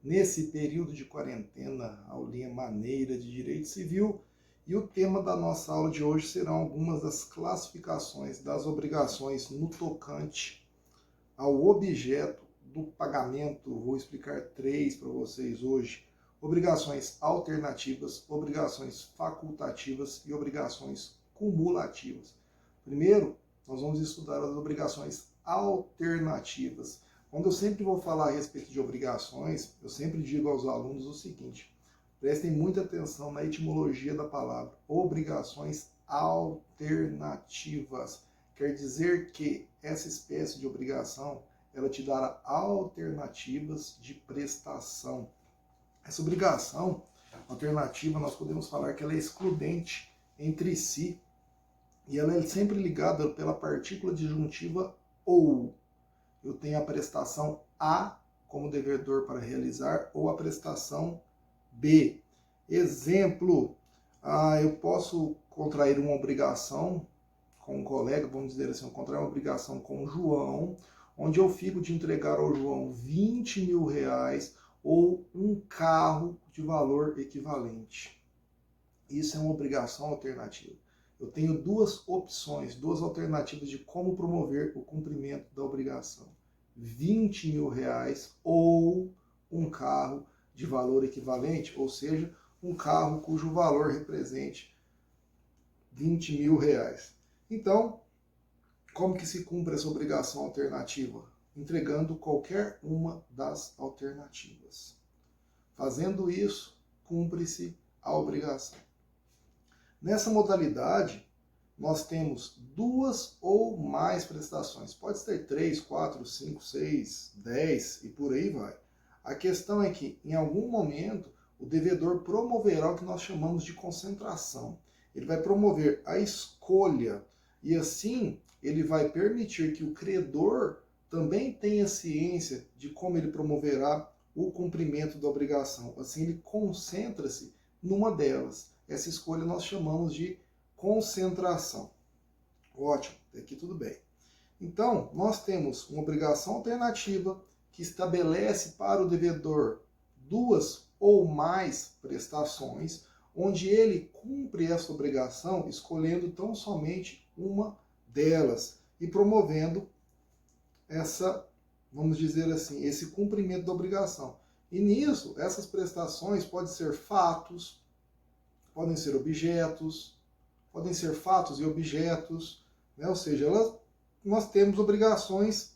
nesse período de quarentena, aulinha maneira de Direito Civil, e o tema da nossa aula de hoje serão algumas das classificações das obrigações no tocante ao objeto do pagamento. Vou explicar 3 para vocês hoje: obrigações alternativas, obrigações facultativas e obrigações cumulativas. Primeiro, nós vamos estudar as obrigações alternativas. Quando eu sempre vou falar a respeito de obrigações, eu sempre digo aos alunos o seguinte: prestem muita atenção na etimologia da palavra. Obrigações alternativas. Quer dizer que essa espécie de obrigação, ela te dará alternativas de prestação. Essa obrigação alternativa, nós podemos falar que ela é excludente entre si, e ela é sempre ligada pela partícula disjuntiva ou. Eu tenho a prestação A como devedor para realizar, ou a prestação B. Exemplo, eu posso contrair uma obrigação com um colega, vamos dizer assim, eu contrair uma obrigação com o João, onde eu fico de entregar ao João 20 mil reais ou um carro de valor equivalente. Isso é uma obrigação alternativa. Eu tenho duas opções, duas alternativas de como promover o cumprimento da obrigação: 20 mil reais ou um carro de valor equivalente, ou seja, um carro cujo valor represente 20 mil reais. Então, como que se cumpre essa obrigação alternativa? Entregando qualquer uma das alternativas. Fazendo isso, cumpre-se a obrigação. Nessa modalidade, nós temos 2 ou mais prestações. Pode ter 3, 4, 5, 6, 10 e por aí vai. A questão é que, em algum momento, o devedor promoverá o que nós chamamos de concentração. Ele vai promover a escolha e, assim, ele vai permitir que o credor também tenha ciência de como ele promoverá o cumprimento da obrigação. Assim, ele concentra-se numa delas. Essa escolha nós chamamos de concentração. Ótimo, aqui tudo bem. Então, nós temos uma obrigação alternativa que estabelece para o devedor 2 ou mais prestações, onde ele cumpre essa obrigação escolhendo tão somente uma delas e promovendo essa, vamos dizer assim, esse cumprimento da obrigação. E nisso, essas prestações podem ser fatos, podem ser objetos, podem ser fatos e objetos, né? Ou seja, nós temos obrigações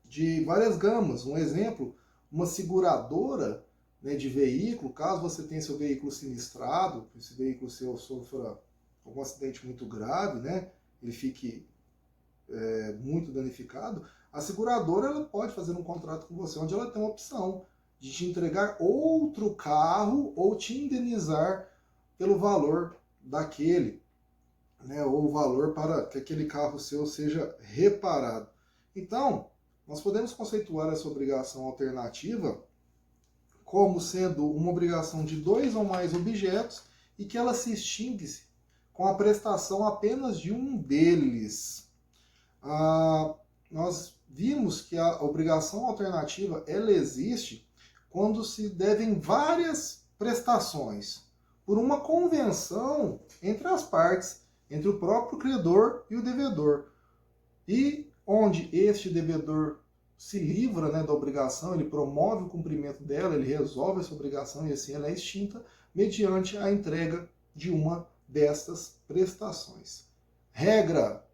de várias gamas. Um exemplo, uma seguradora, né, de veículo, caso você tenha seu veículo sinistrado, esse veículo seu sofra algum acidente muito grave, né, ele fique muito danificado, a seguradora ela pode fazer um contrato com você onde ela tem uma opção de te entregar outro carro ou te indenizar pelo valor daquele, né, ou o valor para que aquele carro seu seja reparado. Então, nós podemos conceituar essa obrigação alternativa como sendo uma obrigação de 2 ou mais objetos e que ela se extingue com a prestação apenas de um deles. Nós vimos que a obrigação alternativa ela existe quando se devem várias prestações por uma convenção entre as partes, entre o próprio credor e o devedor, e onde este devedor se livra, né, da obrigação, ele promove o cumprimento dela, ele resolve essa obrigação e assim ela é extinta mediante a entrega de uma destas prestações. Regra: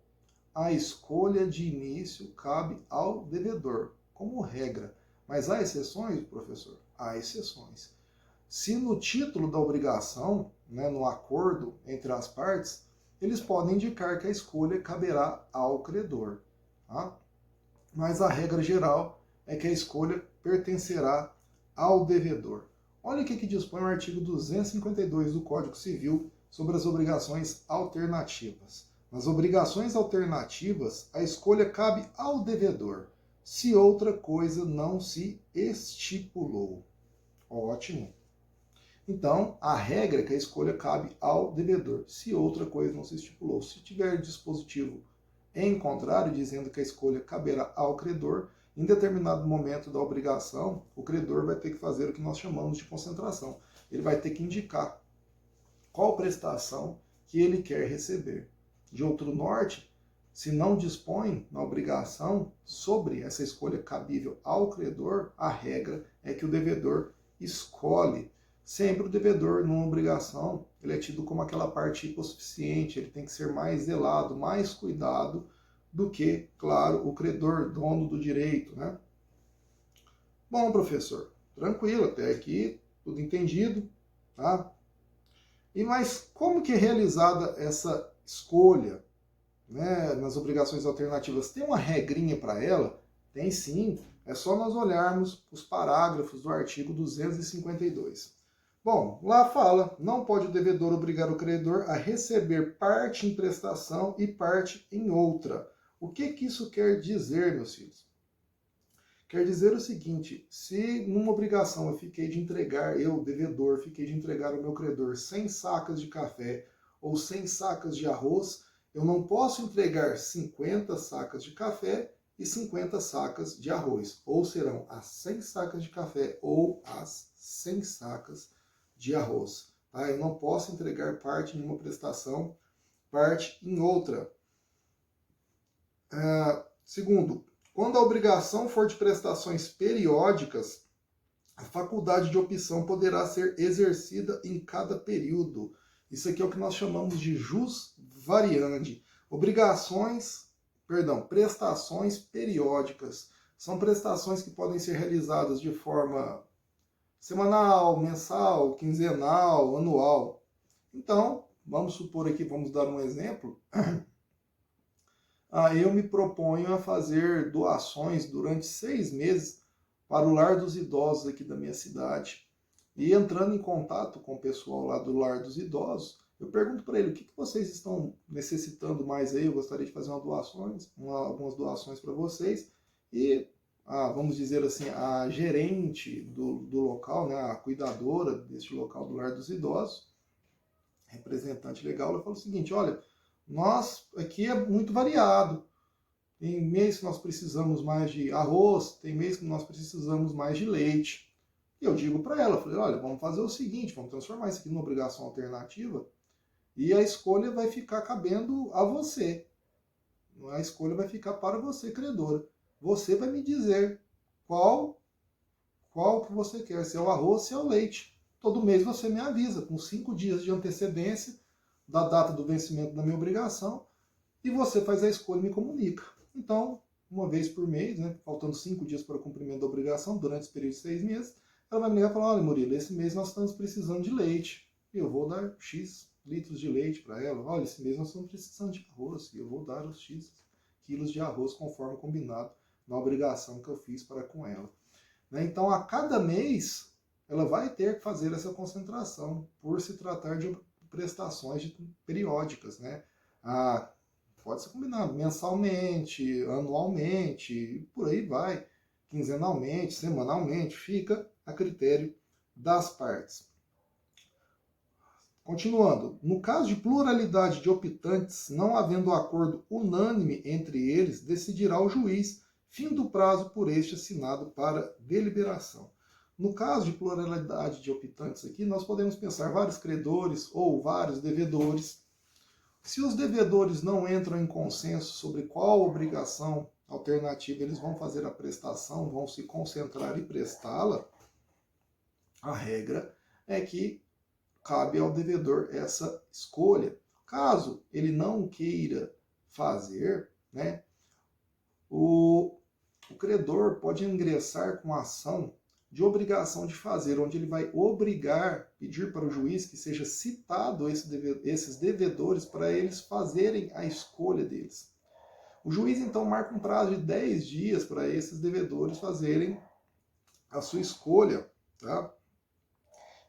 a escolha de início cabe ao devedor, como regra. Mas há exceções, professor? Há exceções. Se no título da obrigação, né, no acordo entre as partes, eles podem indicar que a escolha caberá ao credor. Tá? Mas a regra geral é que a escolha pertencerá ao devedor. Olha o que dispõe o artigo 252 do Código Civil sobre as obrigações alternativas. Nas obrigações alternativas, a escolha cabe ao devedor, se outra coisa não se estipulou. Ótimo. Então, a regra é que a escolha cabe ao devedor, se outra coisa não se estipulou. Se tiver dispositivo em contrário, dizendo que a escolha caberá ao credor, em determinado momento da obrigação, o credor vai ter que fazer o que nós chamamos de concentração. Ele vai ter que indicar qual prestação que ele quer receber. De outro norte, se não dispõe na obrigação sobre essa escolha cabível ao credor, a regra é que o devedor escolhe. Sempre o devedor, numa obrigação, ele é tido como aquela parte hipossuficiente, ele tem que ser mais zelado, mais cuidado do que, claro, o credor, dono do direito, né? Bom, professor, tranquilo, até aqui, tudo entendido, tá? E mas como que é realizada essa escolha, né, nas obrigações alternativas? Tem uma regrinha para ela? Tem sim, é só nós olharmos os parágrafos do artigo 252. Bom, lá fala, não pode o devedor obrigar o credor a receber parte em prestação e parte em outra. O que que isso quer dizer, meus filhos? Quer dizer o seguinte, se numa obrigação eu fiquei de entregar, eu, devedor, fiquei de entregar ao meu credor 100 sacas de café ou 100 sacas de arroz, eu não posso entregar 50 sacas de café e 50 sacas de arroz. Ou serão as 100 sacas de café ou as 100 sacas de arroz. Tá? Eu não posso entregar parte em uma prestação, parte em outra. Segundo, quando a obrigação for de prestações periódicas, a faculdade de opção poderá ser exercida em cada período. Isso aqui é o que nós chamamos de jus variandi. Prestações periódicas. São prestações que podem ser realizadas de forma semanal, mensal, quinzenal, anual. Então, vamos supor aqui, vamos dar um exemplo. Eu me proponho a fazer doações durante 6 meses para o Lar dos Idosos aqui da minha cidade. E entrando em contato com o pessoal lá do Lar dos Idosos, eu pergunto para ele, o que vocês estão necessitando mais aí? Eu gostaria de fazer algumas doações para vocês. E, vamos dizer assim, a gerente do local, né, a cuidadora deste local do Lar dos Idosos, representante legal, ela falou o seguinte, olha, nós aqui é muito variado. Tem mês que nós precisamos mais de arroz, tem mês que nós precisamos mais de leite. E eu digo para ela, falei, olha, vamos fazer o seguinte, vamos transformar isso aqui numa obrigação alternativa e a escolha vai ficar cabendo a você. A escolha vai ficar para você, credora. Você vai me dizer qual que você quer, se é o arroz, se é o leite. Todo mês você me avisa, com 5 dias de antecedência da data do vencimento da minha obrigação, e você faz a escolha e me comunica. Então, uma vez por mês, né, faltando 5 dias para o cumprimento da obrigação, durante esse período de 6 meses, ela vai me ligar e falar, olha, Murilo, esse mês nós estamos precisando de leite, e eu vou dar X litros de leite para ela. Olha, esse mês nós estamos precisando de arroz, e eu vou dar os X quilos de arroz, conforme combinado na obrigação que eu fiz para com ela. Então, a cada mês, ela vai ter que fazer essa concentração, por se tratar de prestações periódicas, né? Pode ser combinado mensalmente, anualmente, por aí vai, quinzenalmente, semanalmente, fica a critério das partes. Continuando, no caso de pluralidade de optantes, não havendo acordo unânime entre eles, decidirá o juiz, fim do prazo por este assinado para deliberação. No caso de pluralidade de optantes aqui, nós podemos pensar vários credores ou vários devedores. Se os devedores não entram em consenso sobre qual obrigação alternativa eles vão fazer a prestação, vão se concentrar e prestá-la, a regra é que cabe ao devedor essa escolha. Caso ele não queira fazer, né, o credor pode ingressar com ação de obrigação de fazer, onde ele vai pedir para o juiz que seja citado esses devedores para eles fazerem a escolha deles. O juiz então marca um prazo de 10 dias para esses devedores fazerem a sua escolha, tá?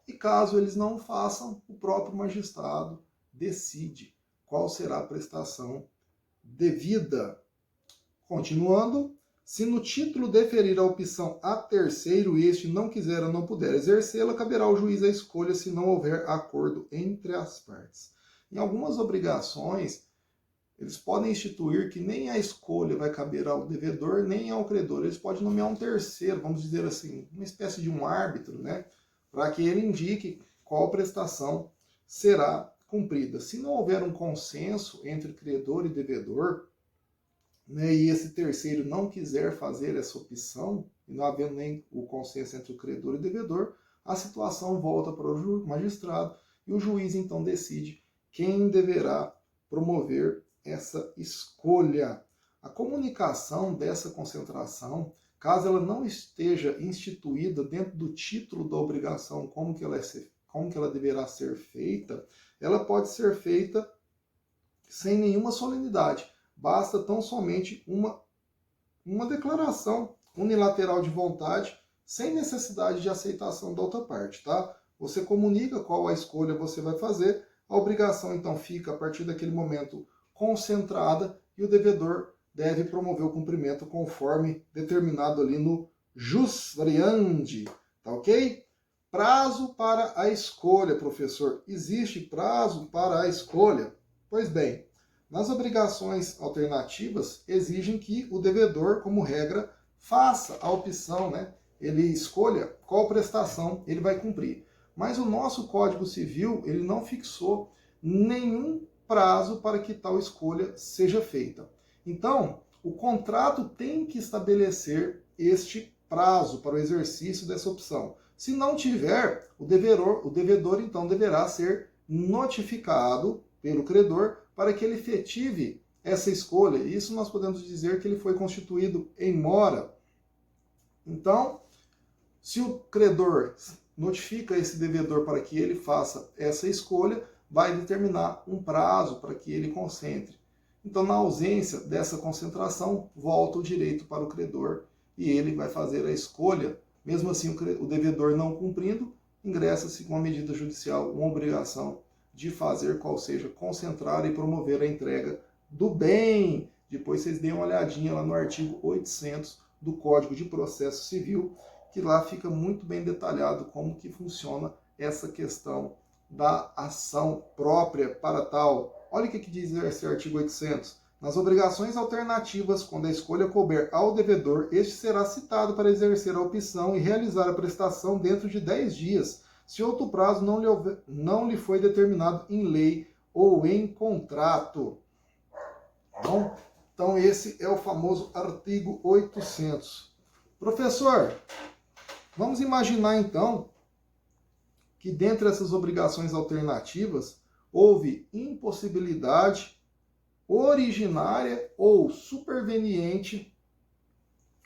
E caso eles não façam, o próprio magistrado decide qual será a prestação devida. Continuando, se no título deferir a opção a terceiro e este não quiser ou não puder exercê-la, caberá ao juiz a escolha se não houver acordo entre as partes. Em algumas obrigações, eles podem instituir que nem a escolha vai caber ao devedor, nem ao credor. Eles podem nomear um terceiro, vamos dizer assim, uma espécie de um árbitro, né? Para que ele indique qual prestação será cumprida. Se não houver um consenso entre credor e devedor, né, e esse terceiro não quiser fazer essa opção, e não havendo nem o consenso entre o credor e o devedor, a situação volta para o magistrado e o juiz então decide quem deverá promover essa escolha. A comunicação dessa concentração, caso ela não esteja instituída dentro do título da obrigação, como que ela deverá ser feita, ela pode ser feita sem nenhuma solenidade. Basta tão somente uma declaração unilateral de vontade, sem necessidade de aceitação da outra parte, tá? Você comunica qual a escolha você vai fazer, a obrigação então fica a partir daquele momento concentrada e o devedor deve promover o cumprimento conforme determinado ali no jus variandi, tá ok? Prazo para a escolha, professor. Existe prazo para a escolha? Pois bem, nas obrigações alternativas exigem que o devedor, como regra, faça a opção, né? Ele escolha qual prestação ele vai cumprir. Mas o nosso Código Civil, ele não fixou nenhum prazo para que tal escolha seja feita. Então, o contrato tem que estabelecer este prazo para o exercício dessa opção. Se não tiver, o devedor então deverá ser notificado pelo credor para que ele efetive essa escolha. Isso nós podemos dizer que ele foi constituído em mora. Então, se o credor notifica esse devedor para que ele faça essa escolha, vai determinar um prazo para que ele concentre. Então, na ausência dessa concentração, volta o direito para o credor e ele vai fazer a escolha. Mesmo assim, o devedor não cumprindo, ingressa-se com a medida judicial uma obrigação de fazer qual seja, concentrar e promover a entrega do bem. Depois vocês deem uma olhadinha lá no artigo 800 do Código de Processo Civil, que lá fica muito bem detalhado como que funciona essa questão da ação própria para tal. Olha o que diz esse artigo 800. Nas obrigações alternativas, quando a escolha couber ao devedor, este será citado para exercer a opção e realizar a prestação dentro de 10 dias, se outro prazo não lhe foi determinado em lei ou em contrato. Bom, então esse é o famoso artigo 800. Professor, vamos imaginar então que dentre essas obrigações alternativas houve impossibilidade originária ou superveniente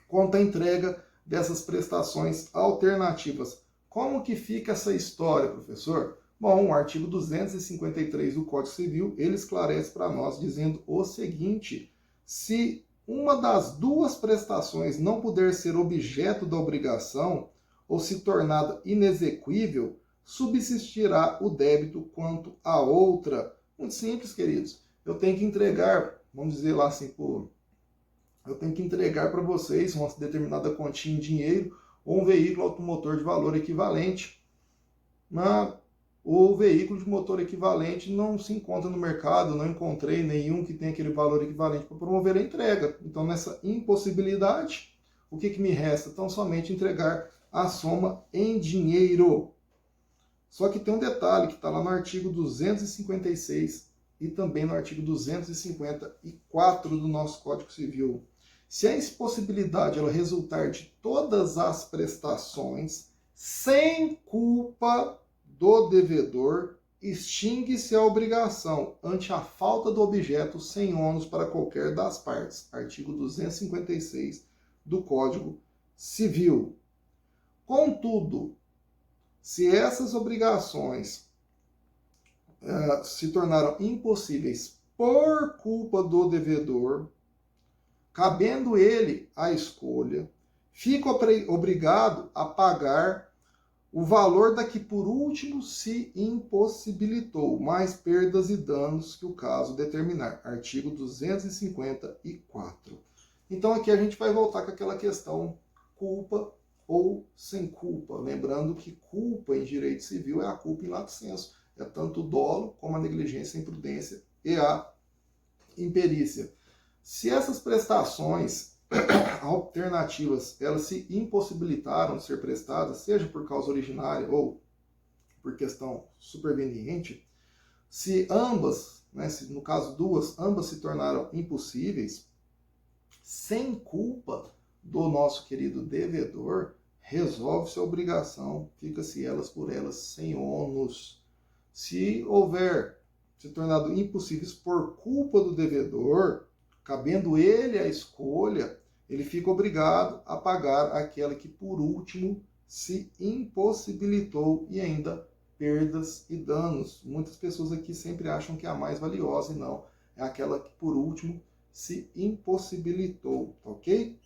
quanto à entrega dessas prestações alternativas. Como que fica essa história, professor? Bom, o artigo 253 do Código Civil, ele esclarece para nós dizendo o seguinte: se uma das duas prestações não puder ser objeto da obrigação ou se tornada inexequível, subsistirá o débito quanto à outra. Muito simples, queridos. Eu tenho que entregar, vamos dizer lá assim, eu tenho que entregar para vocês uma determinada quantia em dinheiro ou um veículo automotor de valor equivalente. O veículo de motor equivalente não se encontra no mercado, não encontrei nenhum que tenha aquele valor equivalente para promover a entrega. Então, nessa impossibilidade, o que me resta? Então, somente entregar a soma em dinheiro. Só que tem um detalhe que está lá no artigo 256 e também no artigo 254 do nosso Código Civil. Se a impossibilidade ela resultar de todas as prestações sem culpa do devedor, extingue-se a obrigação ante a falta do objeto sem ônus para qualquer das partes. Artigo 256 do Código Civil. Contudo, se essas obrigações se tornaram impossíveis por culpa do devedor, cabendo ele a escolha, fica obrigado a pagar o valor da que por último se impossibilitou, mais perdas e danos que o caso determinar. Artigo 254. Então aqui a gente vai voltar com aquela questão culpa ou sem culpa. Lembrando que culpa em direito civil é a culpa em lato sensu. É tanto o dolo como a negligência, a imprudência e a imperícia. Se essas prestações alternativas, elas se impossibilitaram de ser prestadas, seja por causa originária ou por questão superveniente, se ambas, né, se no caso duas, ambas se tornaram impossíveis, sem culpa do nosso querido devedor, resolve-se a obrigação, fica-se elas por elas, sem ônus. Se houver se tornado impossíveis por culpa do devedor, cabendo ele a escolha, ele fica obrigado a pagar aquela que por último se impossibilitou e ainda perdas e danos. Muitas pessoas aqui sempre acham que é a mais valiosa e não, é aquela que por último se impossibilitou, ok?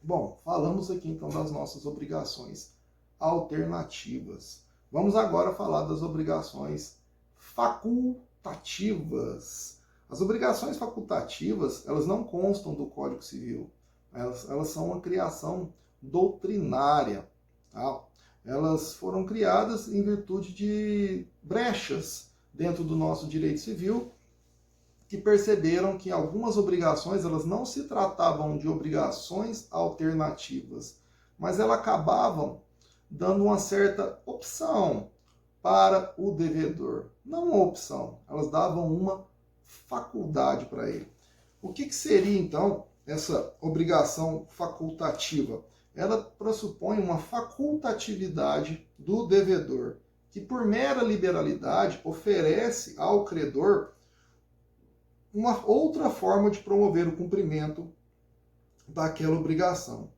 Bom, falamos aqui então das nossas obrigações alternativas. Vamos agora falar das obrigações facultativas. As obrigações facultativas, elas não constam do Código Civil. Elas são uma criação doutrinária. Tá? Elas foram criadas em virtude de brechas dentro do nosso direito civil, que perceberam que algumas obrigações elas não se tratavam de obrigações alternativas, mas elas acabavam dando uma certa opção para o devedor. Não uma opção, elas davam uma faculdade para ele. O que seria, então, essa obrigação facultativa? Ela pressupõe uma facultatividade do devedor, que por mera liberalidade oferece ao credor uma outra forma de promover o cumprimento daquela obrigação,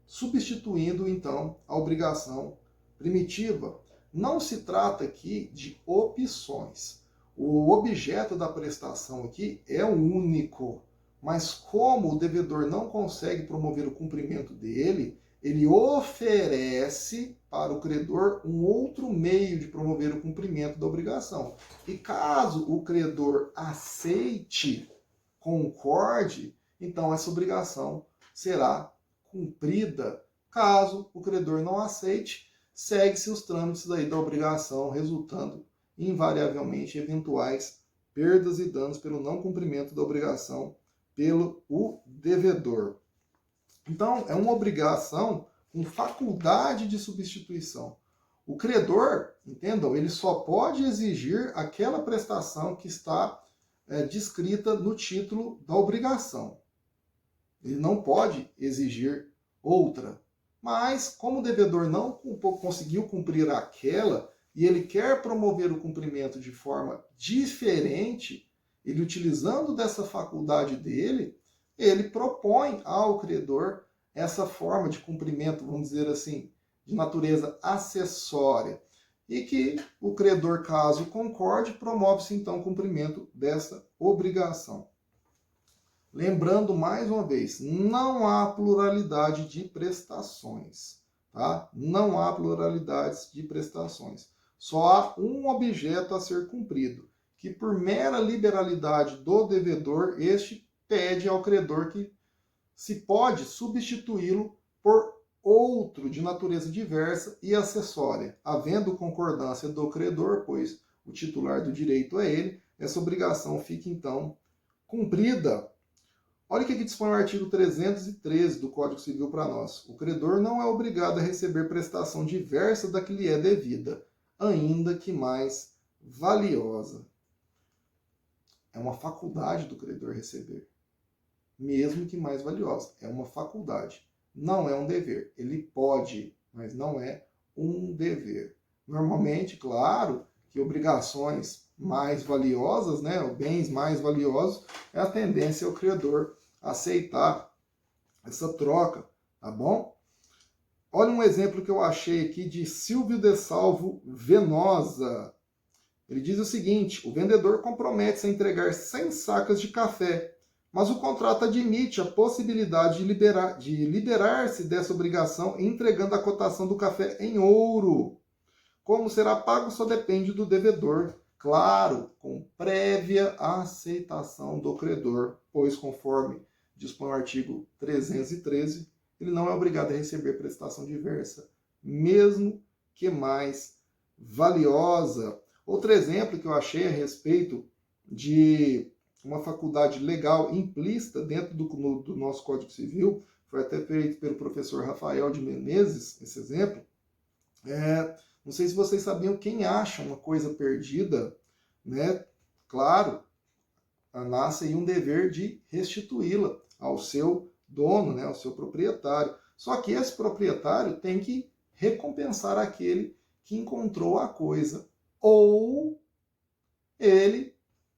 substituindo então a obrigação primitiva. Não se trata aqui de opções. O objeto da prestação aqui é o único, mas como o devedor não consegue promover o cumprimento dele, ele oferece para o credor um outro meio de promover o cumprimento da obrigação. E caso o credor aceite, concorde, então essa obrigação será cumprida. Caso o credor não aceite, segue-se os trâmites aí da obrigação, resultando invariavelmente eventuais perdas e danos pelo não cumprimento da obrigação pelo o devedor. Então, é uma obrigação com faculdade de substituição. O credor, entendam, ele só pode exigir aquela prestação que está descrita no título da obrigação. Ele não pode exigir outra. Mas, como o devedor não conseguiu cumprir aquela e ele quer promover o cumprimento de forma diferente, ele utilizando dessa faculdade dele, ele propõe ao credor essa forma de cumprimento, vamos dizer assim, de natureza acessória. E que o credor, caso concorde, promove-se então o cumprimento dessa obrigação. Lembrando mais uma vez, não há pluralidade de prestações. Tá? Não há pluralidades de prestações. Só há um objeto a ser cumprido, que por mera liberalidade do devedor, este pede ao credor que se pode substituí-lo por outro de natureza diversa e acessória. Havendo concordância do credor, pois o titular do direito é ele, essa obrigação fica então cumprida. Olha o que dispõe o artigo 313 do Código Civil para nós. O credor não é obrigado a receber prestação diversa da que lhe é devida, ainda que mais valiosa. É uma faculdade do credor receber, mesmo que mais valiosa. É uma faculdade. Não é um dever. Ele pode, mas não é um dever. Normalmente, claro, que obrigações mais valiosas, né, bens mais valiosos, é a tendência ao credor aceitar essa troca, tá bom? Olha um exemplo que eu achei aqui de Silvio de Salvo Venosa. Ele diz o seguinte: o vendedor compromete-se a entregar 100 sacas de café, mas o contrato admite a possibilidade de liberar-se dessa obrigação entregando a cotação do café em ouro. Como será pago só depende do devedor, claro, com prévia aceitação do credor, pois conforme dispõe o artigo 313, ele não é obrigado a receber prestação diversa, mesmo que mais valiosa. Outro exemplo que eu achei a respeito de uma faculdade legal implícita dentro do nosso Código Civil, foi até feito pelo professor Rafael de Menezes, esse exemplo. Não sei se vocês sabiam, quem acha uma coisa perdida, né, claro, nasce aí um dever de restituí-la ao seu dono, né, ao seu proprietário. Só que esse proprietário tem que recompensar aquele que encontrou a coisa. Ou ele,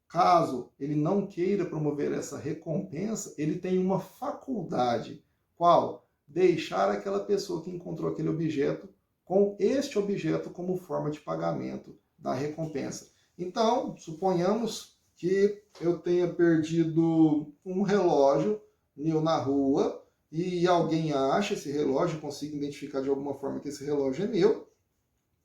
caso ele não queira promover essa recompensa, ele tem uma faculdade. Qual? Deixar aquela pessoa que encontrou aquele objeto com este objeto como forma de pagamento da recompensa. Então, suponhamos que eu tenha perdido um relógio meu na rua e alguém acha esse relógio, consiga identificar de alguma forma que esse relógio é meu,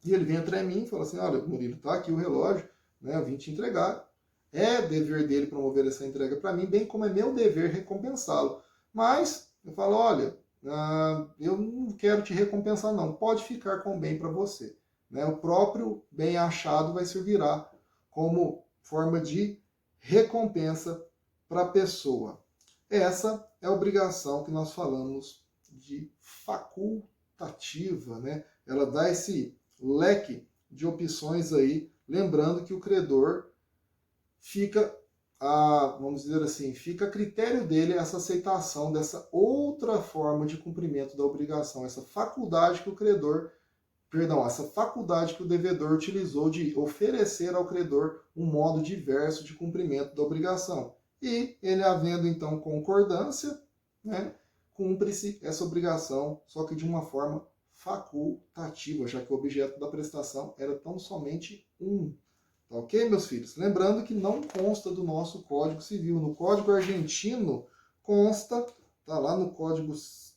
e ele vem atrás de mim e fala assim, olha, Murilo, tá aqui o relógio, né, eu vim te entregar. É dever dele promover essa entrega para mim, bem como é meu dever recompensá-lo. Mas eu falo, olha, eu não quero te recompensar não, pode ficar com o bem para você. Né? O próprio bem achado vai servirá como forma de recompensa para a pessoa. Essa é a obrigação que nós falamos de facultativa, né? Ela dá esse leque de opções aí, lembrando que o credor fica, vamos dizer assim, fica a critério dele essa aceitação dessa outra forma de cumprimento da obrigação, essa faculdade que o credor, essa faculdade que o devedor utilizou de oferecer ao credor um modo diverso de cumprimento da obrigação. E ele havendo então concordância, né, cumpre-se essa obrigação, só que de uma forma facultativa, já que o objeto da prestação era tão somente um. Tá ok, meus filhos? Lembrando que não consta do nosso Código Civil. No Código Argentino consta, tá lá no Código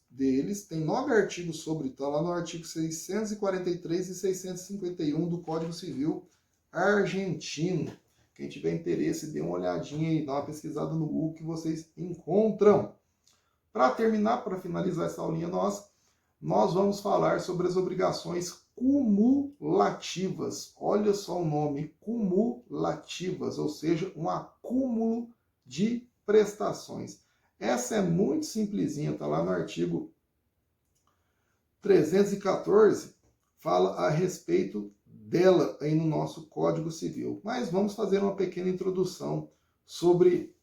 deles, tem 9 artigos sobre, tá lá no artigo 643 e 651 do Código Civil Argentino. Quem tiver interesse, dê uma olhadinha aí, dá uma pesquisada no Google que vocês encontram. Para terminar, para finalizar essa aulinha nossa, nós vamos falar sobre as obrigações cumulativas. Olha só o nome, cumulativas, ou seja, um acúmulo de prestações. Essa é muito simplesinha, está lá no artigo 314, fala a respeito dela aí no nosso Código Civil. Mas vamos fazer uma pequena introdução sobre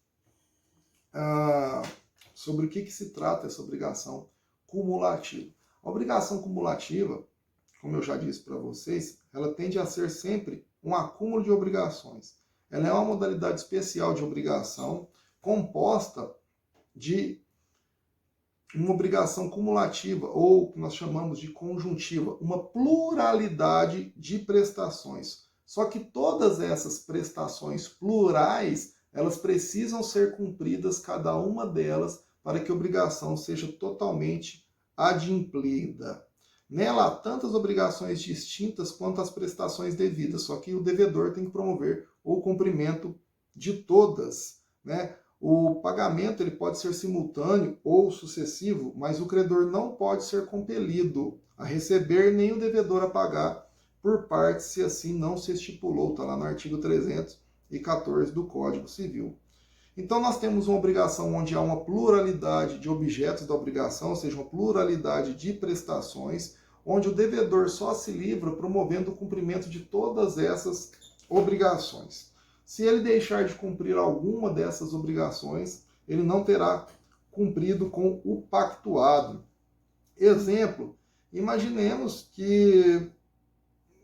o que se trata essa obrigação cumulativa. A obrigação cumulativa, como eu já disse para vocês, ela tende a ser sempre um acúmulo de obrigações. Ela é uma modalidade especial de obrigação composta de uma obrigação cumulativa, ou que nós chamamos de conjuntiva, uma pluralidade de prestações. Só que todas essas prestações plurais, elas precisam ser cumpridas, cada uma delas, para que a obrigação seja totalmente adimplida. Nela há tantas obrigações distintas quanto as prestações devidas, só que o devedor tem que promover o cumprimento de todas, né? O pagamento ele pode ser simultâneo ou sucessivo, mas o credor não pode ser compelido a receber nem o devedor a pagar por partes, se assim não se estipulou. Está lá no artigo 314 do Código Civil. Então nós temos uma obrigação onde há uma pluralidade de objetos da obrigação, ou seja, uma pluralidade de prestações, onde o devedor só se livra promovendo o cumprimento de todas essas obrigações. Se ele deixar de cumprir alguma dessas obrigações, ele não terá cumprido com o pactuado. Exemplo, imaginemos que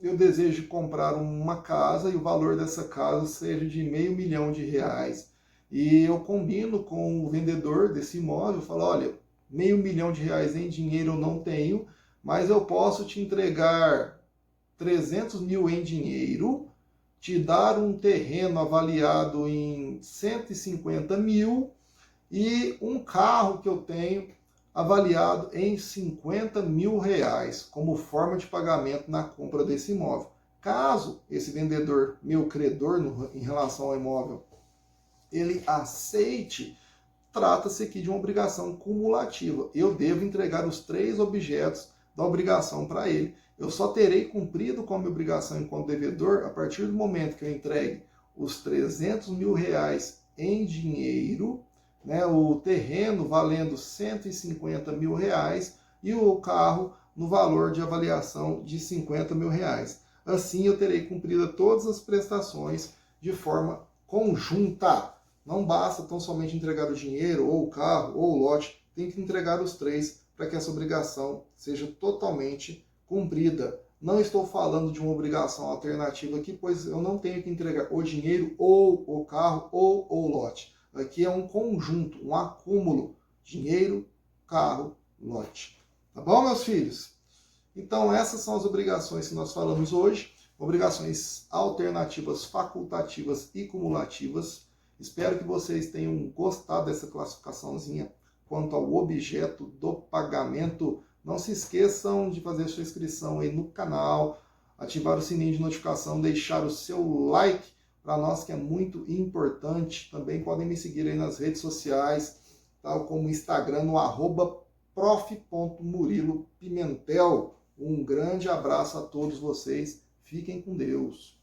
eu desejo comprar uma casa e o valor dessa casa seja de R$500 mil. E eu combino com o vendedor desse imóvel, falo, olha, R$500 mil em dinheiro eu não tenho, mas eu posso te entregar 300 mil em dinheiro, te dar um terreno avaliado em 150 mil e um carro que eu tenho avaliado em R$50 mil como forma de pagamento na compra desse imóvel. Caso esse vendedor, meu credor em relação ao imóvel, ele aceite, trata-se aqui de uma obrigação cumulativa. Eu devo entregar os 3 objetos da obrigação para ele. Eu só terei cumprido com a minha obrigação enquanto devedor a partir do momento que eu entregue os R$300 mil em dinheiro, né, o terreno valendo R$150 mil e o carro no valor de avaliação de R$50 mil. Assim eu terei cumprido todas as prestações de forma conjunta. Não basta tão somente entregar o dinheiro, ou o carro, ou o lote, tem que entregar os três para que essa obrigação seja totalmente cumprida. Não estou falando de uma obrigação alternativa aqui, pois eu não tenho que entregar o dinheiro, ou o carro, ou o lote. Aqui é um conjunto, um acúmulo: dinheiro, carro, lote. Tá bom, meus filhos? Então, essas são as obrigações que nós falamos hoje. Obrigações alternativas, facultativas e cumulativas. Espero que vocês tenham gostado dessa classificaçãozinha quanto ao objeto do pagamento. Não se esqueçam de fazer sua inscrição aí no canal, ativar o sininho de notificação, deixar o seu like para nós, que é muito importante. Também podem me seguir aí nas redes sociais, tal como o Instagram, no @prof.murilopimentel. Um grande abraço a todos vocês. Fiquem com Deus.